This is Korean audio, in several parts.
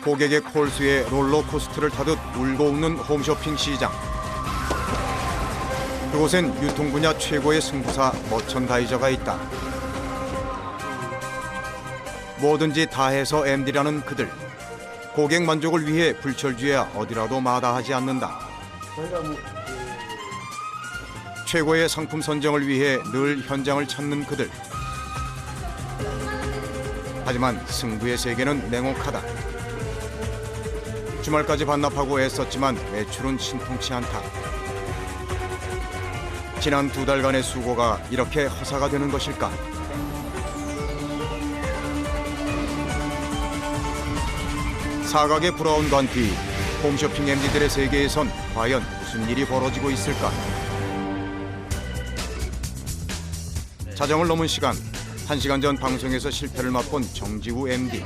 고객의 콜수에 롤러코스터를 타듯 울고 웃는 홈쇼핑 시장. 그곳엔 유통 분야 최고의 승부사 머천다이저가 있다. 뭐든지 다 해서 MD라는 그들. 고객 만족을 위해 불철주야 어디라도 마다하지 않는다. 최고의 상품 선정을 위해 늘 현장을 찾는 그들. 하지만 승부의 세계는 냉혹하다. 주말까지 반납하고 애썼지만 매출은 신통치 않다. 지난 2달간의 수고가 이렇게 허사가 되는 것일까? 사각의 브라운 관 뒤 홈쇼핑 MD들의 세계에선 과연 무슨 일이 벌어지고 있을까? 자정을 넘은 시간, 1시간 전 방송에서 실패를 맛본 정지우 MD.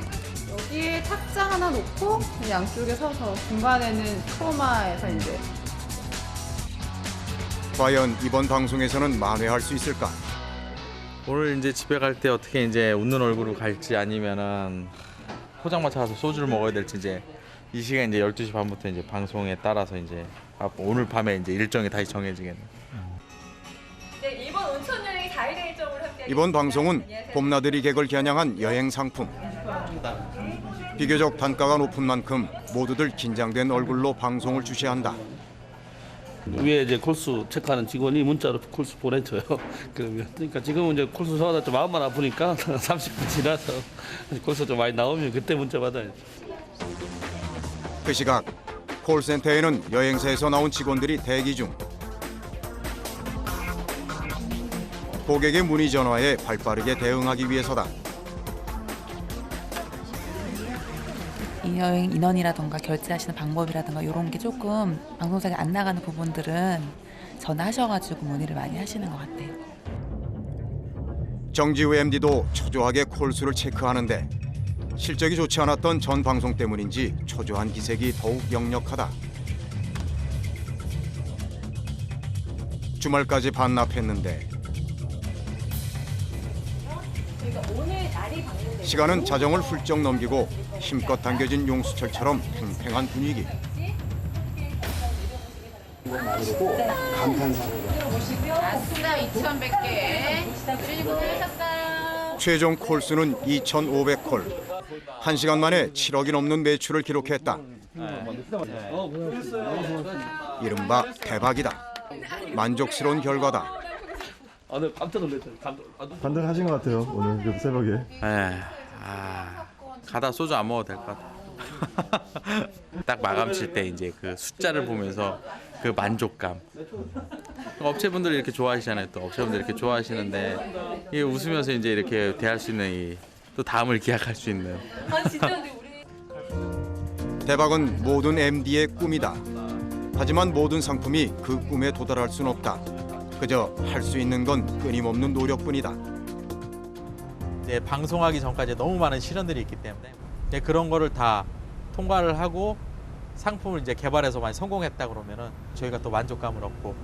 여기에 탁자 하나 놓고 양쪽에 서서 중간에는 크로마에서 이제 과연 이번 방송에서는 만회할 수 있을까? 오늘 이제 집에 갈 때 어떻게 이제 웃는 얼굴로 갈지 아니면은 포장마차 가서 소주를 먹어야 될지 이제 이 시간 이제 12시 반부터 이제 방송에 따라서 이제 오늘 밤에 이제 일정이 다시 정해지겠네. 네, 이번 온천 여행이 다이어리 일정으로 함께 이번 방송은 봄나들이 객을 겨냥한 여행 상품. 비교적 단가가 높은 만큼 모두들 긴장된 얼굴로 방송을 주시한다. 위에 이제 콜수 체크하는 직원이 문자로 콜수 보내줘요. 그러니까 지금은 이제 콜수 사다 좀 마음만 아프니까 30분 지나서 콜수 좀 많이 나오면 그때 문자 받아요. 그 시각 콜센터에는 여행사에서 나온 직원들이 대기 중. 고객의 문의 전화에 발빠르게 대응하기 위해서다. 이 여행 인원이라던가 결제하시는 방법이라던가 이런 게 조금 방송사에 안 나가는 부분들은 전화하셔가지고 문의를 많이 하시는 것 같아요. 정지우 MD도 초조하게 콜수를 체크하는데 실적이 좋지 않았던 전 방송 때문인지 초조한 기색이 더욱 역력하다. 주말까지 반납했는데 시간은 자정을 훌쩍 넘기고 힘껏 당겨진 용수철처럼 팽팽한 분위기. 아스나 2,100개 그리고 샀어요. 최종 콜수는 2,500콜. 1시간 만에 7억이 넘는 매출을 기록했다. 이른바 대박이다. 만족스러운 결과다. 네, 깜짝 놀랐어요. 반등하신 것 같아요. 오늘 그 새벽에. 가다 소주 안 먹어도 될 것 같아. 딱 마감 칠 때 이제 그 숫자를 보면서 그 만족감. 업체분들이 이렇게 좋아하시잖아요. 또 업체분들이 이렇게 좋아하시는데 이 웃으면서 이제 이렇게 대할 수 있는 또 다음을 기약할 수 있는. 대박은 모든 MD의 꿈이다. 하지만 모든 상품이 그 꿈에 도달할 순 없다. 그저 할 수 있는 건 끊임없는 노력뿐이다. 이제 방송하기 전까지 너무 많은 시련들이 있기 때문에 이제 그런 거를 다 통과를 하고 상품을 이제 개발해서 많이 성공했다 그러면은 저희가 또 만족감을 얻고.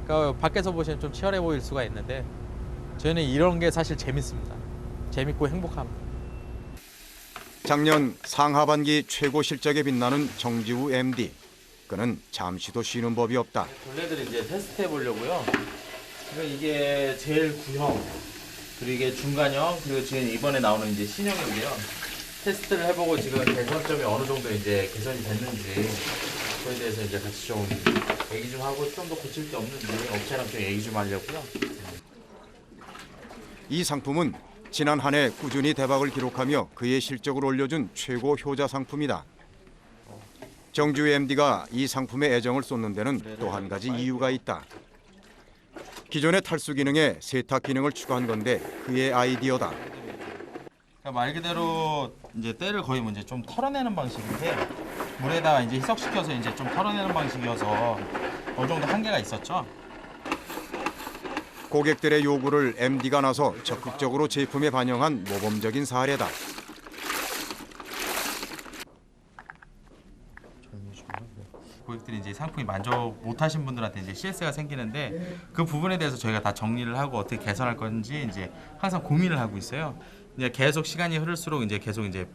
그러니까 밖에서 보시면 좀 치열해 보일 수가 있는데 저희는 이런 게 사실 재밌습니다. 재밌고 행복합니다. 작년 상하반기 최고 실적에 빛나는 정지우 MD. 그는 잠시도 쉬는 법이 없다. 본래들이 이제 테스트 해보려고요. 이게 제일 구형, 그리고 이게 중간형, 그리고 지금 이번에 나오는 이제 신형인데요. 테스트를 해보고 지금 개선점이 어느 정도 이제 개선이 됐는지 그거에 대해서 이제 같이 좀 얘기 좀 하고 좀 더 고칠 게 없는지 업체랑 좀 얘기 좀 하려고요. 이 상품은 지난 한 해 꾸준히 대박을 기록하며 그의 실적을 올려준 최고 효자 상품이다. 정지우 MD가 이 상품에 애정을 쏟는 데는 또 한 가지 이유가 있다. 기존의 탈수 기능에 세탁 기능을 추가한 건데 그의 아이디어다. 그러니까 말 그대로 이제 때를 거의 이제 좀 털어내는 방식인데 물에다가 이제 희석시켜서 이제 좀 털어내는 방식이어서 어느 정도 한계가 있었죠. 고객들의 요구를 MD가 나서 적극적으로 제품에 반영한 모범적인 사례다. 고객들이 이제 상품이 만족 못하신 분들한테 이제 CS가 생기는데 그 부분에 대해서 저희가 다 정리를 하고 어떻게 개선할 건지 이제 항상 고민을 하고 있어요. 이제 계속 시간이 흐를수록 이제 계속 이제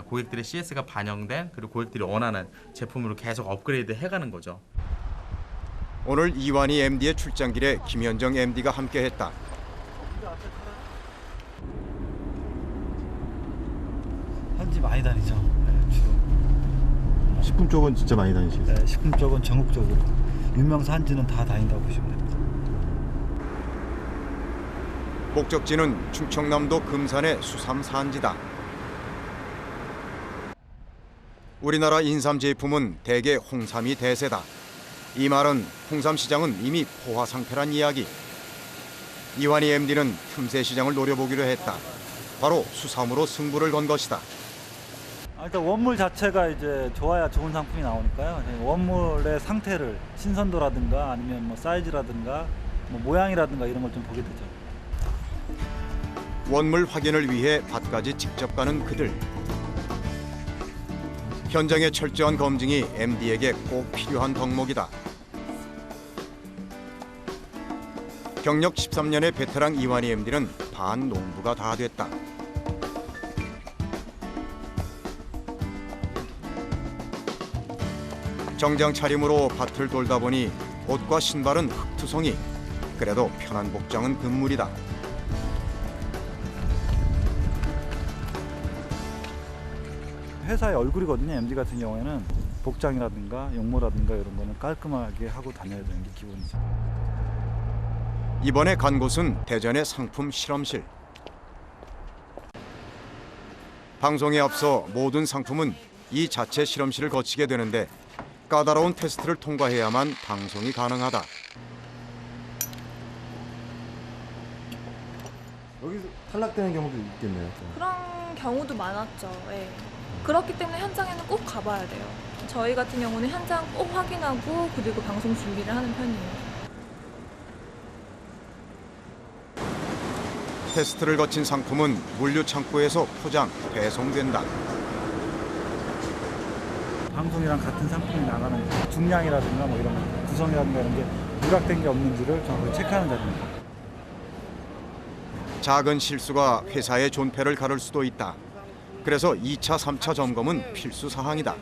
고객들의 CS가 반영된 그리고 고객들이 원하는 제품으로 계속 업그레이드 해가는 거죠. 오늘 이완희 MD의 출장길에 김현정 MD가 함께했다. 현지 많이 다니죠. 네, 주로. 식품 쪽은 진짜 많이 다니시겠어요? 네, 식품 쪽은 전국적으로 유명사 한지는 다 다닌다고 보시면 됩니다. 목적지는 충청남도 금산의 수삼 산지다. 우리나라 인삼 제품은 대개 홍삼이 대세다. 이 말은 홍삼 시장은 이미 포화 상태란 이야기. 이완희 MD는 틈새 시장을 노려보기로 했다. 바로 수삼으로 승부를 건 것이다. 일단 원물 자체가 이제 좋아야 좋은 상품이 나오니까요. 원물의 상태를 신선도라든가 아니면 뭐 사이즈라든가 뭐 모양이라든가 이런 걸 좀 보게 되죠. 원물 확인을 위해 밭까지 직접 가는 그들. 현장의 철저한 검증이 MD에게 꼭 필요한 덕목이다. 경력 13년의 베테랑 이완희 MD는 반 농부가 다 됐다. 정장 차림으로 밭을 돌다 보니 옷과 신발은 흙투성이. 그래도 편한 복장은 금물이다. 회사의 얼굴이거든요. MD 같은 경우에는 복장이라든가 용모라든가 이런 거는 깔끔하게 하고 다녀야 되는 게 기본이죠. 이번에 간 곳은 대전의 상품 실험실. 방송에 앞서 모든 상품은 이 자체 실험실을 거치게 되는데 까다로운 테스트를 통과해야만 방송이 가능하다. 여기서 탈락되는 경우도 있겠네요. 그런 경우도 많았죠. 예. 그렇기 때문에 현장에는 꼭 가봐야 돼요. 저희 같은 경우는 현장 꼭 확인하고 그리고 방송 준비를 하는 편이에요. 테스트를 거친 상품은 물류 창고에서 포장, 배송된다. 방송이랑 같은 상품이 나가는 중량이라든가 뭐 이런 거, 구성이라든가 이런 게 누락된 게 없는지를 정확히 체크하는 자리입니다. 작은 실수가 회사의 존폐를 가를 수도 있다. 그래서 2차, 3차 점검은 필수 사항이다.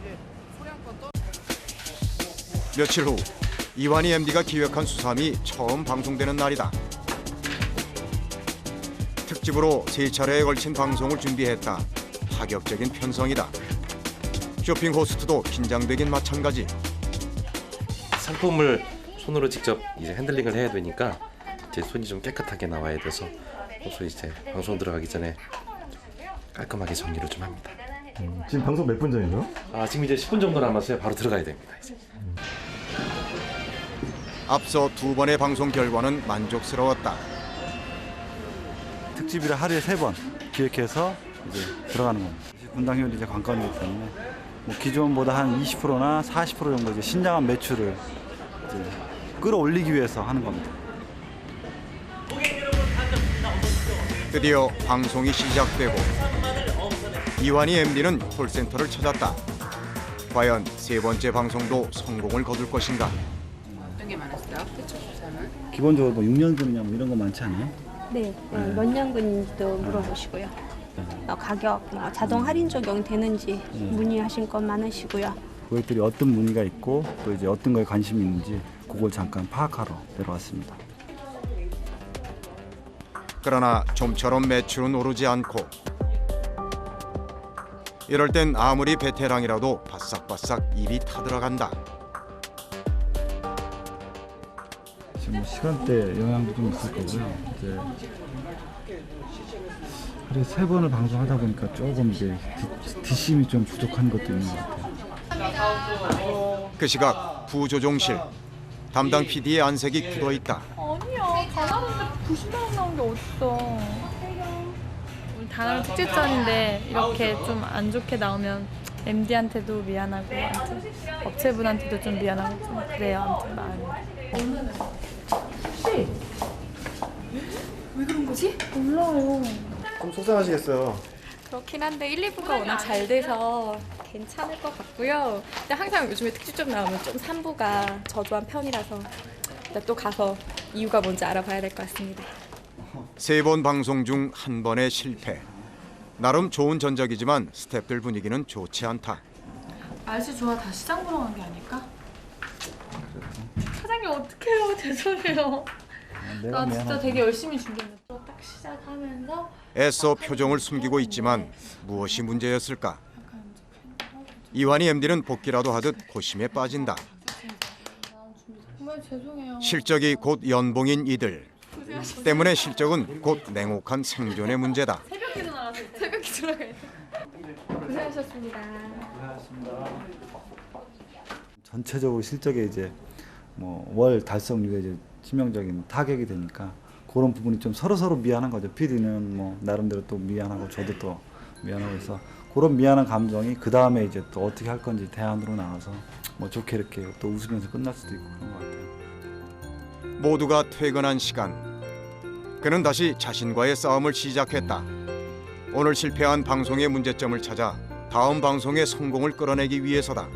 며칠 후 이완희 MD가 기획한 수삼이 처음 방송되는 날이다. 특집으로 3차례에 걸친 방송을 준비했다. 파격적인 편성이다. 쇼핑 호스트도 긴장되긴 마찬가지. 상품을 손으로 직접 이제 핸들링을 해야 되니까 제 손이 좀 깨끗하게 나와야 돼서 그래서 이제 방송 들어가기 전에 깔끔하게 정리를 좀 합니다. 지금 방송 몇 분 전이죠? 지금 이제 10분 정도 남았어요. 바로 들어가야 됩니다. 이제. 앞서 2번의 방송 결과는 만족스러웠다. 특집이라 하루에 3번 기획해서 이제 들어가는 겁니다. 분당 효율이 이제 관건이기 때문에 뭐 기존보다 한 20%나 40% 정도 이제 신장한 매출을 이제 끌어올리기 위해서 하는 겁니다. 드디어 방송이 시작되고 이완희 MD는 콜센터를 찾았다. 과연 3번째 방송도 성공을 거둘 것인가? 어떤 게 많았어요? 기본적으로 뭐 6년근이냐 뭐 이런 거 많지 않아요? 네, 몇 년근인지도 물어보시고요. 가격, 자동 할인 적용되는지 문의하신 건 많으시고요. 고객들이 어떤 문의가 있고 또 이제 어떤 거에 관심이 있는지 그걸 잠깐 파악하러 내려왔습니다. 그러나 좀처럼 매출은 오르지 않고 이럴 땐 아무리 베테랑이라도 바싹바싹 입이 타들어간다. 지금 시간대 영향도 좀 있을 거고요. 이제 하루에 3번을 방송하다 보니까 조금 이제 뒷심이 좀 부족한 것도 있는 것 같아요. 그 시각 부조종실 담당 PD의 안색이 굳어 있다. 아니야. 가나는데 90만 원 나온 게 어딨어. 오늘 다나름 특집전인데 이렇게 좀 안 좋게 나오면 MD한테도 미안하고 아무튼 업체분한테도 좀 미안하고 좀 그래요. 아무튼 마음이. 왜 그런 거지? 몰라요. 좀 속상하시겠어요. 그렇긴 한데 1, 2부가 워낙 잘 돼서 괜찮을 것 같고요. 근데 항상 요즘에 특집전 나오면 좀 3부가 저조한 편이라서 일단 또 가서 이유가 뭔지 알아봐야 될 것 같습니다. 3번 방송 중 1번의 실패. 나름 좋은 전적이지만 스태프들 분위기는 좋지 않다. 날씨 좋아 다 시장 보러 간 게 아닐까? 사장님 어떡해요. 죄송해요. 나 진짜 되게 열심히 준비했는데 또 딱 시작하면서 애써 표정을 숨기고 있지만 무엇이 문제였을까? 이완희 MD는 복귀라도 하듯 고심에 빠진다. 정말 죄송해요. 실적이 곧 연봉인 이들 때문에 실적은 곧 냉혹한 생존의 문제다. 새벽에 들어가야 돼. 고생하셨습니다. 전체적으로 실적에 이제 뭐 월 달성률에 이제 치명적인 타격이 되니까 그런 부분이 좀 서로 미안한 거죠. PD는 뭐 나름대로 또 미안하고 저도 또 미안하고 해서 그런 미안한 감정이 그 다음에 이제 또 어떻게 할 건지 대안으로 나와서 뭐 좋게 이렇게 또 웃으면서 끝날 수도 있고 그런 것 같아요. 모두가 퇴근한 시간. 그는 다시 자신과의 싸움을 시작했다. 오늘 실패한 방송의 문제점을 찾아 다음 방송의 성공을 끌어내기 위해서다.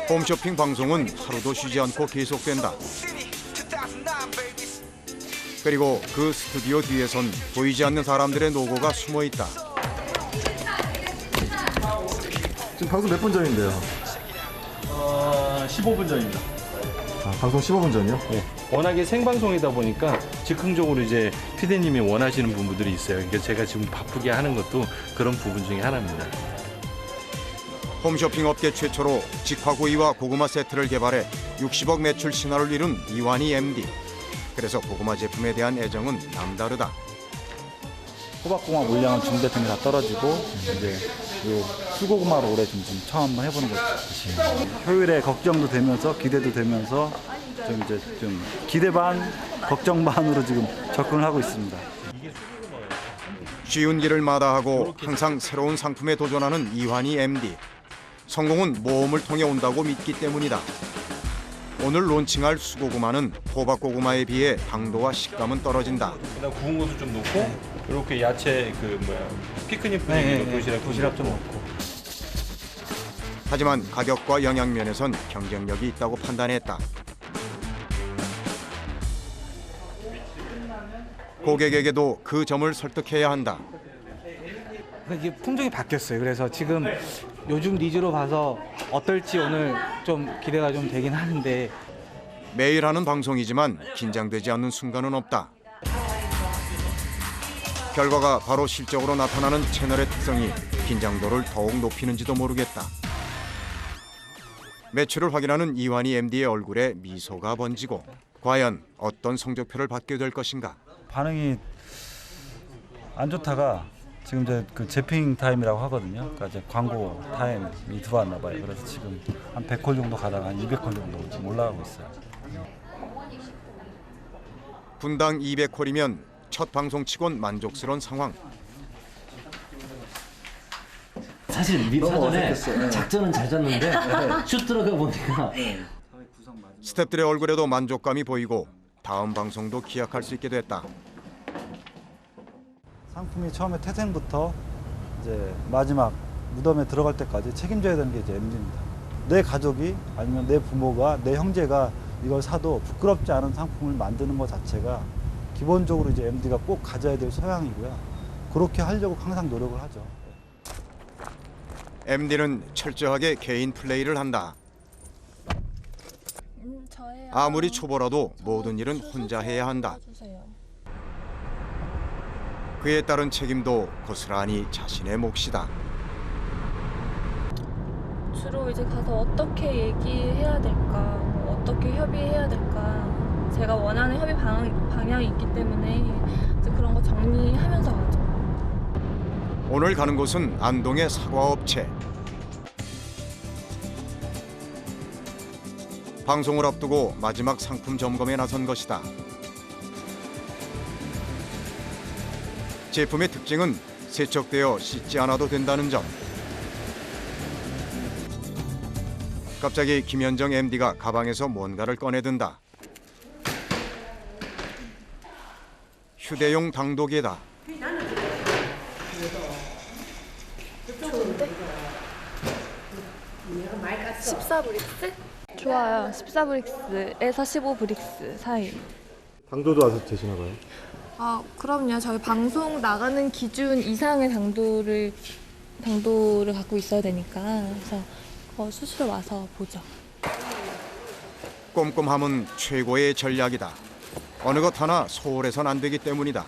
홈쇼핑 방송은 하루도 쉬지 않고 계속된다. 그리고 그 스튜디오 뒤에선 보이지 않는 사람들의 노고가 숨어 있다. 지금 방송 몇 분 전인데요? 15분 전입니다. 아, 방송 15분 전이요? 네. 워낙에 생방송이다 보니까 즉흥적으로 이제 피디님이 원하시는 부분들이 있어요. 그러니까 제가 지금 바쁘게 하는 것도 그런 부분 중에 하나입니다. 홈쇼핑 업계 최초로 직화구이와 고구마 세트를 개발해 60억 매출 신화를 이룬 이완희 MD. 그래서 고구마 제품에 대한 애정은 남다르다. 호박고구마 물량은 중 대통이 다 떨어지고 이제 요 수고구마로 올해 좀 처음 한번 해보는 거죠. 효율에 걱정도 되면서 기대도 되면서 좀 이제 좀 기대 반 걱정 반으로 지금 접근을 하고 있습니다. 쉬운 길을 마다하고 항상 새로운 상품에 도전하는 이완희 MD. 성공은 모험을 통해 온다고 믿기 때문이다. 오늘 론칭할 수고구마는 호박고구마에 비해 당도와 식감은 떨어진다. 구운 것도 좀 넣고 이렇게 야채 피크닉 분위기로 도시락 좀 넣고. 하지만 가격과 영양면에선 경쟁력이 있다고 판단했다. 고객에게도 그 점을 설득해야 한다. 이게 품종이 바뀌었어요. 그래서 지금 요즘 니즈로 봐서 어떨지 오늘 좀 기대가 좀 되긴 하는데 매일 하는 방송이지만 긴장되지 않는 순간은 없다. 결과가 바로 실적으로 나타나는 채널의 특성이 긴장도를 더욱 높이는지도 모르겠다. 매출을 확인하는 이완희 MD의 얼굴에 미소가 번지고 과연 어떤 성적표를 받게 될 것인가. 반응이 안 좋다가 지금 이제 그 재핑 타임이라고 하거든요. 그러니까 이제 광고 타임이 들어왔나 봐요. 그래서 지금 한 100콜 정도 가다가 한 200콜 정도 지금 올라가고 있어요. 분당 200콜이면 첫 방송치곤 만족스러운 상황. 사실 미리 사전에 작전은 잘 짰는데 슛 들어가 보니까 스태프들의 얼굴에도 만족감이 보이고 다음 방송도 기약할 수 있게 됐다. 상품이 처음에 태생부터 이제 마지막 무덤에 들어갈 때까지 책임져야 되는 게 이제 MD입니다. 내 가족이 아니면 내 부모가 내 형제가 이걸 사도 부끄럽지 않은 상품을 만드는 것 자체가 기본적으로 이제 MD가 꼭 가져야 될 소양이고요. 그렇게 하려고 항상 노력을 하죠. MD는 철저하게 개인 플레이를 한다. 아무리 초보라도 모든 일은 혼자 해야 한다. 그에 따른 책임도 고스란히 자신의 몫이다. 주로 이제 가서 어떻게 얘기해야 될까, 어떻게 협의해야 될까. 제가 원하는 협의 방향이 있기 때문에 이제 그런 거 정리하면서 가죠. 오늘 가는 곳은 안동의 사과업체. 방송을 앞두고 마지막 상품 점검에 나선 것이다. 제품의 특징은 세척되어 씻지 않아도 된다는 점. 갑자기 김현정 MD가 가방에서 뭔가를 꺼내든다. 휴대용 당도계다. 좋은데? 14브릭스? 좋아요. 14브릭스에서 15브릭스 사이. 당도도 아주 되시나 봐요. 그럼요. 저희 방송 나가는 기준 이상의 당도를 갖고 있어야 되니까. 그래서 수시로 와서 보죠. 꼼꼼함은 최고의 전략이다. 어느 것 하나 소홀해선 안 되기 때문이다.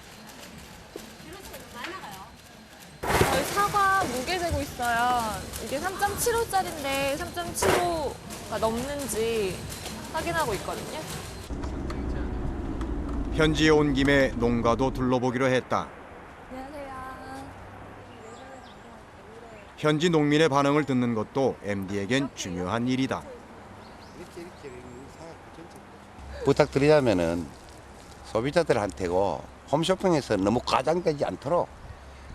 저희 사과 무게 재고 있어요. 이게 3.75짜리인데 3.75가 넘는지 확인하고 있거든요. 현지에 온 김에 농가도 둘러보기로 했다. 안녕하세요. 현지 농민의 반응을 듣는 것도 MD에겐 중요한 일이다. 부탁드리자면은 소비자들한테고 홈쇼핑에서 너무 과장되지 않도록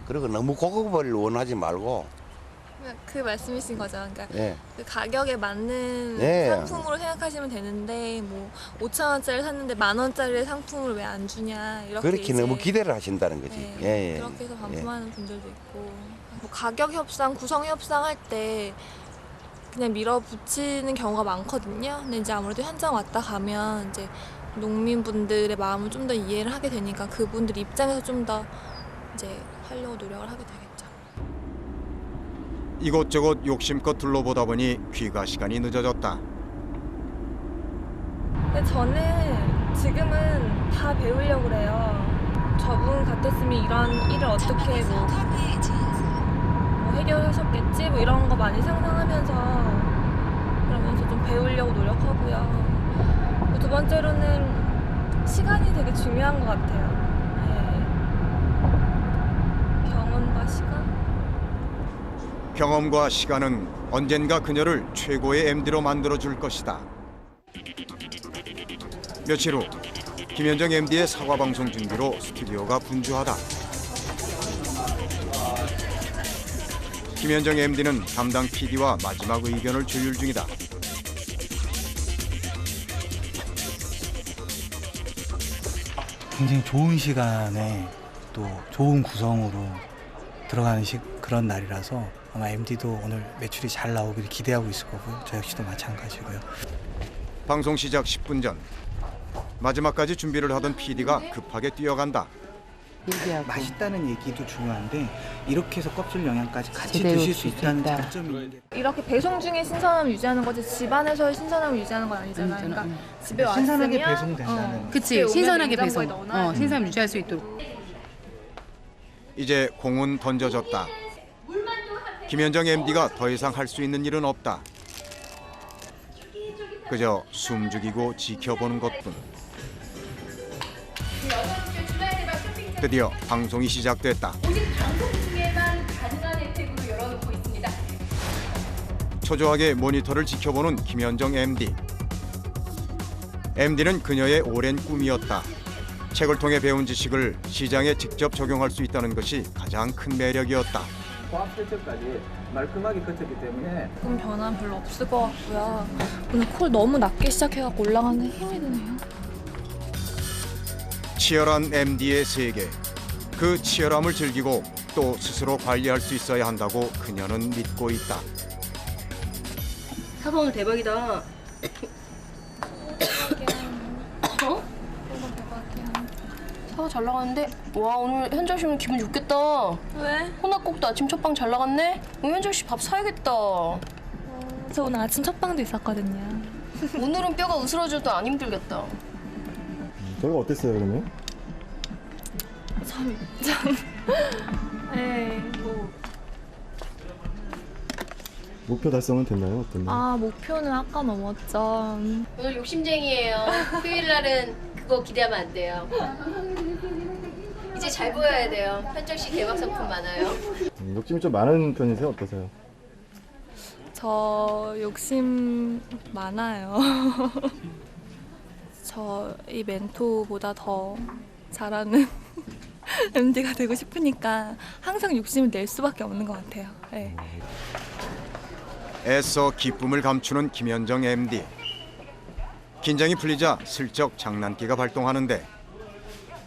그리고 너무 고급을 원하지 말고 그 말씀이신 거죠. 그러니까 예. 그 가격에 맞는 예. 상품으로 생각하시면 되는데 5,000원짜리 샀는데 10,000원짜리 상품을 왜 안 주냐 이렇게 그렇게 이제 너무 기대를 하신다는 거지. 네, 예, 예. 그렇게 해서 반품하는 분들도 있고 가격 협상, 구성 협상할 때 그냥 밀어붙이는 경우가 많거든요. 근데 이제 아무래도 현장 왔다 가면 이제 농민분들의 마음을 좀 더 이해를 하게 되니까 그분들 입장에서 좀 더 이제 하려고 노력을 하게 되겠죠. 이곳저곳 욕심껏 둘러보다 보니 귀가 시간이 늦어졌다. 근데 저는 지금은 다 배우려고 그래요. 저분 같았으면 이런 일을 어떻게 뭐 해결하셨겠지 뭐 이런 거 많이 상상하면서 그러면서 좀 배우려고 노력하고요. 두 번째로는 시간이 되게 중요한 것 같아요. 네. 경험과 시간? 경험과 시간은 언젠가 그녀를 최고의 MD로 만들어줄 것이다. 며칠 후 김현정 MD의 사과 방송 준비로 스튜디오가 분주하다. 김현정 MD는 담당 PD와 마지막 의견을 조율 중이다. 굉장히 좋은 시간에 또 좋은 구성으로 들어가는 그런 날이라서 아마 MD도 오늘 매출이 잘 나오길 기대하고 있을 거고요. 저 역시도 마찬가지고요. 방송 시작 10분 전 마지막까지 준비를 하던 PD가 급하게 뛰어간다. 맛있다는 얘기도 중요한데 이렇게 해서 껍질 영양까지 같이 제대로 드실 수 줄수 있다는 있다. 장점이 있는 게 이렇게 배송 중에 신선함을 유지하는 거지 집안에서의 신선함을 유지하는 건 아니잖아요. 그러니까 집에 왔으면 신선하게 배송된다는 그치, 신선하게 배송. 신선함 유지할 수 있도록. 이제 공은 던져졌다. 김현정 MD가 더 이상 할 수 있는 일은 없다. 그저 숨죽이고 지켜보는 것뿐. 드디어 방송이 시작됐다. 오직 방송 중에만 가능한 혜택으로 열어놓고 있습니다. 초조하게 모니터를 지켜보는 김현정 MD. MD는 그녀의 오랜 꿈이었다. 책을 통해 배운 지식을 시장에 직접 적용할 수 있다는 것이 가장 큰 매력이었다. 화학 세척까지 말끔하게 거쳤기 때문에 조금 변화는 별로 없을 것 같고요. 오늘 콜 너무 낮게 시작해갖고 올라가는 힘이 드네요. 치열한 MD의 세계. 그 치열함을 즐기고 또 스스로 관리할 수 있어야 한다고 그녀는 믿고 있다. 사과 오늘 대박이다. 어? 사과 잘 나가는데? 와 오늘 현정 씨 오늘 기분 좋겠다. 왜? 혼합국도 아침 첫방 잘 나갔네? 오늘 현정 씨 밥 사야겠다. 저 오늘 아침 첫방도 있었거든요. 오늘은 뼈가 으스러져도 안 힘들겠다. 저희가 어땠어요 그러면? 참. 네, 뭐. 목표 달성은 됐나요? 어땠나요? 목표는 아까 넘었죠. 오늘 욕심쟁이에요. 휴일 날은 그거 기대하면 안 돼요. 이제 잘 보여야 돼요. 현정 씨 대박 상품 많아요. 욕심이 좀 많은 편이세요? 어떠세요? 저 욕심 많아요. 저 이 멘토보다 더 잘하는 MD가 되고 싶으니까 항상 욕심을 낼 수밖에 없는 것 같아요. 네. 애써 기쁨을 감추는 김현정 MD. 긴장이 풀리자 슬쩍 장난기가 발동하는데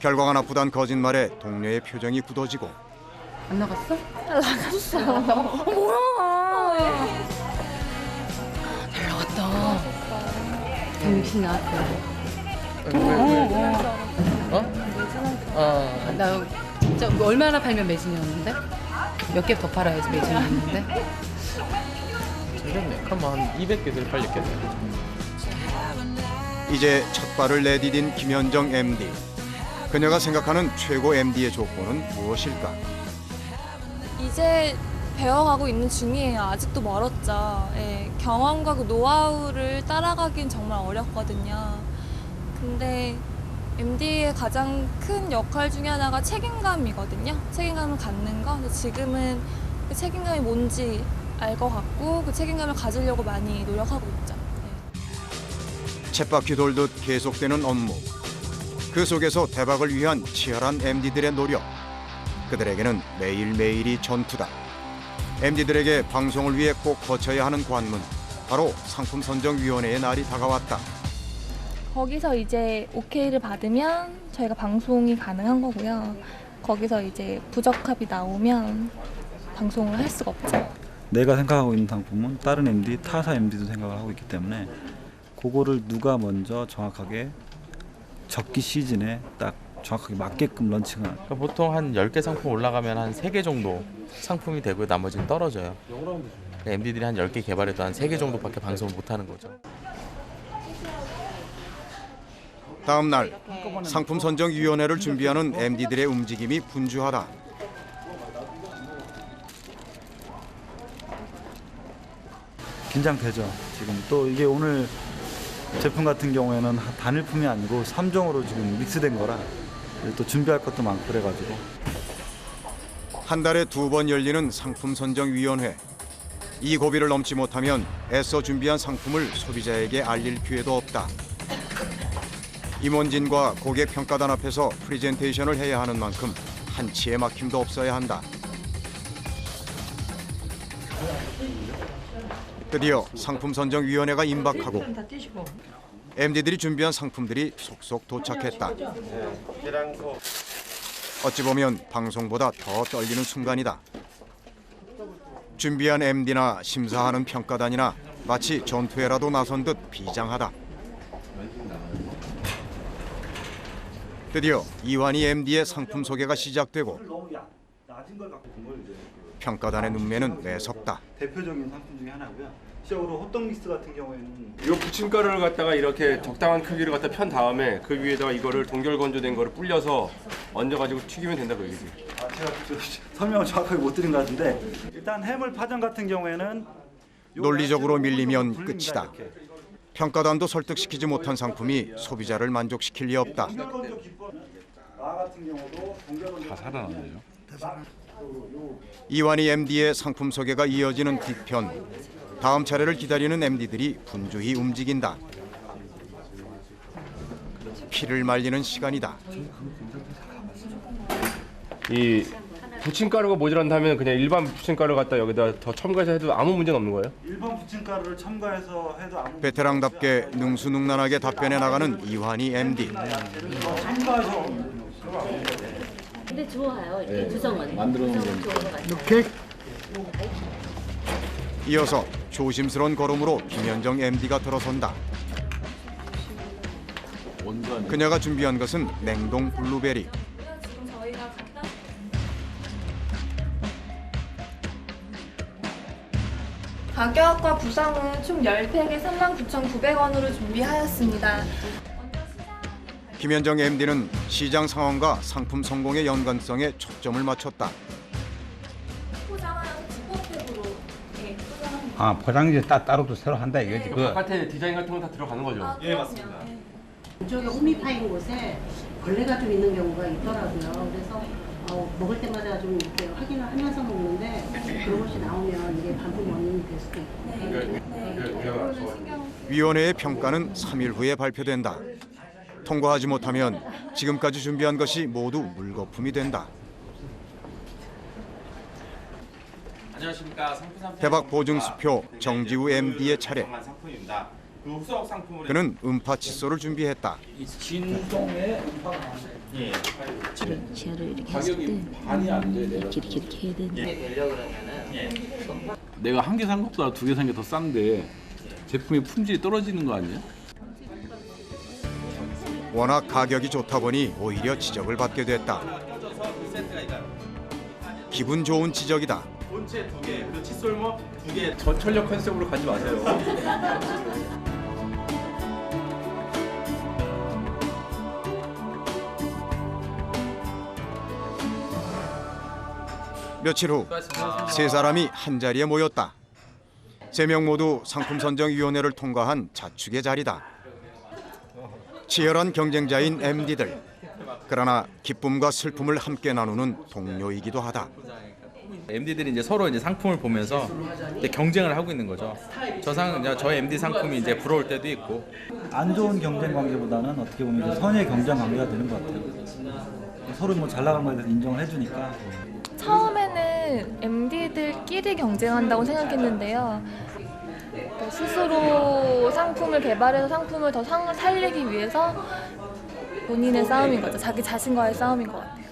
결과가 나쁘단 거짓말에 동료의 표정이 굳어지고 안 나갔어? 나갔어. 뭐야? 잘 나갔다. 정신 나왔어요. 나 진짜 얼마나 팔면 매진이었는데? 몇 개 더 팔아야지 매진이었는데? 잘됐네. 그럼 한 200개들 팔렸겠네. 이제 첫 발을 내디딘 김현정 MD. 그녀가 생각하는 최고 MD의 조건은 무엇일까? 이제 배워가고 있는 중이에요. 아직도 멀었죠. 예, 경험과 그 노하우를 따라가긴 정말 어렵거든요. 근데 MD의 가장 큰 역할 중에 하나가 책임감이거든요. 책임감을 갖는 거. 근데 지금은 그 책임감이 뭔지 알 것 같고 그 책임감을 가지려고 많이 노력하고 있죠. 쳇바퀴 돌듯 계속되는 업무. 그 속에서 대박을 위한 치열한 MD들의 노력. 그들에게는 매일매일이 전투다. MD들에게 방송을 위해 꼭 거쳐야 하는 관문. 바로 상품선정위원회의 날이 다가왔다. 거기서 이제 오케이를 받으면 저희가 방송이 가능한 거고요. 거기서 이제 부적합이 나오면 방송을 할 수가 없죠. 내가 생각하고 있는 상품은 다른 MD, 타사 MD도 생각을 하고 있기 때문에 그거를 누가 먼저 정확하게 적기 시즌에 딱 정확하게 맞게끔 런칭을. 그러니까 보통 한 10개 상품 올라가면 한 3개 정도 상품이 되고 나머지는 떨어져요. MD들이 한 10개 개발해도 한 3개 정도밖에 방송을 못하는 거죠. 다음 날 상품선정위원회를 준비하는 MD들의 움직임이 분주하다. 긴장되죠. 지금 또 이게 오늘 제품 같은 경우에는 단일품이 아니고 3종으로 지금 믹스된 거라 또 준비할 것도 많고 그래가지고. 한 달에 2번 열리는 상품선정위원회. 이 고비를 넘지 못하면 애써 준비한 상품을 소비자에게 알릴 기회도 없다. 임원진과 고객평가단 앞에서 프레젠테이션을 해야 하는 만큼 한치의 막힘도 없어야 한다. 드디어 상품선정위원회가 임박하고 MD들이 준비한 상품들이 속속 도착했다. 어찌 보면 방송보다 더 떨리는 순간이다. 준비한 MD나 심사하는 평가단이나 마치 전투에라도 나선 듯 비장하다. 드디어 이완희 MD의 상품 소개가 시작되고 평가단의 눈매는 매섭다. 대표적인 상품 중에 하나고요. 시적으로 호떡 믹스 같은 경우에는 이 부침가루를 갖다가 이렇게 적당한 크기를 갖다 편 다음에 그 위에다가 이거를 동결 건조된 거를 불려서 얹어가지고 튀기면 된다고 얘기지. 제가 설명을 정확하게 못 드린 것 같은데 일단 해물 파전 같은 경우에는 논리적으로 밀리면 끝이다. 평가단도 설득시키지 못한 상품이 소비자를 만족시킬 리 없다. 다 살아났네요. 이완희 MD의 상품 소개가 이어지는 뒤편. 다음 차례를 기다리는 MD들이 분주히 움직인다. 피를 말리는 시간이다. 이 부침가루가 모자란다면 그냥 일반 부침가루 갖다 여기다 더 첨가해서 해도 아무 문제는 없는 거예요? 일반 부침가루를 첨가해서 해도 아무. 베테랑답게 능수능란하게 답변해 나가는 이완희 MD. 근데 좋아요. 이렇게 구성은. 만들어 놓은 이렇게. 이어서 조심스러운 걸음으로 김현정 MD가 들어선다. 그녀가 준비한 것은 냉동 블루베리. 가격과 구성은 총 10팩에 39,900원으로 준비하였습니다. 김현정 MD는 시장 상황과 상품 성공의 연관성에 초점을 맞췄다. 아, 포장지 따로도 새로 한다 이거지. 그 바깥에 디자인 같은 건 다 들어가는 거죠? 예, 맞습니다. 이쪽에 홈이 파인 곳에 벌레가 좀 있는 경우가 있더라고요. 그래서 먹을 때마다 좀 이렇게 확인을 하면서 먹는데 그런 것이 나오면 이게 반품 원인이 될 수도 있고. 위원회의 평가는 3일 후에 발표된다. 통과하지 못하면 지금까지 준비한 것이 모두 물거품이 된다. 안녕하십니까. 대박 보증수표 정지우 MD의 차례. 그는 음파 칫솔을 준비했다. 진동의 예. 지하를 이렇게 했을 때 반이 안 돼. 이렇게 해야 되는데. 내가 한 개 산 것보다 2개 산 게 더 싼데 제품의 품질이 떨어지는 거 아니야? 워낙 가격이 좋다 보니 오히려 지적을 받게 됐다. 기분 좋은 지적이다. 본체 2개, 그 칫솔모 2개. 전철역 컨셉으로 가지 마세요. 며칠 후 세 사람이 한자리에 모였다. 3명 모두 상품선정위원회를 통과한 자축의 자리다. 치열한 경쟁자인 MD들. 그러나 기쁨과 슬픔을 함께 나누는 동료이기도 하다. MD들이 이제 서로 이제 상품을 보면서 이제 경쟁을 하고 있는 거죠. 저 MD 상품이 이제 부러울 때도 있고. 안 좋은 경쟁 관계보다는 어떻게 보면 이제 선의 경쟁 관계가 되는 것 같아요. 서로 뭐 잘 나간 거에 대해서 인정을 해주니까. 처음에는 MD들끼리 경쟁한다고 생각했는데요. 스스로 상품을 개발해서 상품을 더 살리기 위해서 본인의 싸움인 거죠. 자기 자신과의 싸움인 것 같아요.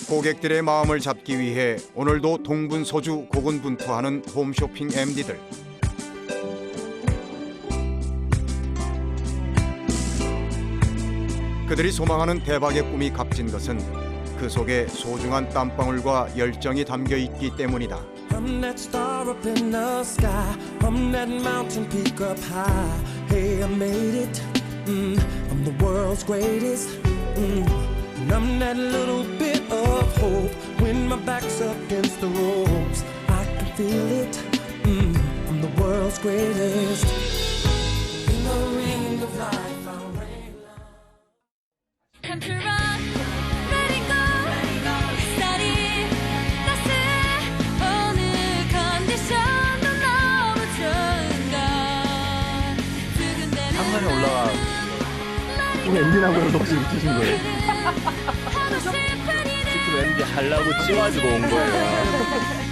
고객들의 마음을 잡기 위해 오늘도 동분서주 고군분투하는 홈쇼핑 MD들. 그들이 소망하는 대박의 꿈이 값진 것은 그 속에 소중한 땀방울과 열정이 담겨 있기 때문이다. I'm that star up in the sky. I'm that mountain peak up high. Hey, I made it. I'm the world's greatest. And I'm that little bit of hope when my back's up against the ropes. I can feel it. I'm the world's greatest. In the ring of life, I'll reign. Time to run, let it go. 햇살이 따스. 어느 컨디션도 너무 좋은걸. 두근대는 상단에 올라가. 우리 엔진하고는 혹시 붙으신 거예요? 하고 싶은 일을 지금 MD 하려고 찌가지고 온 거예요.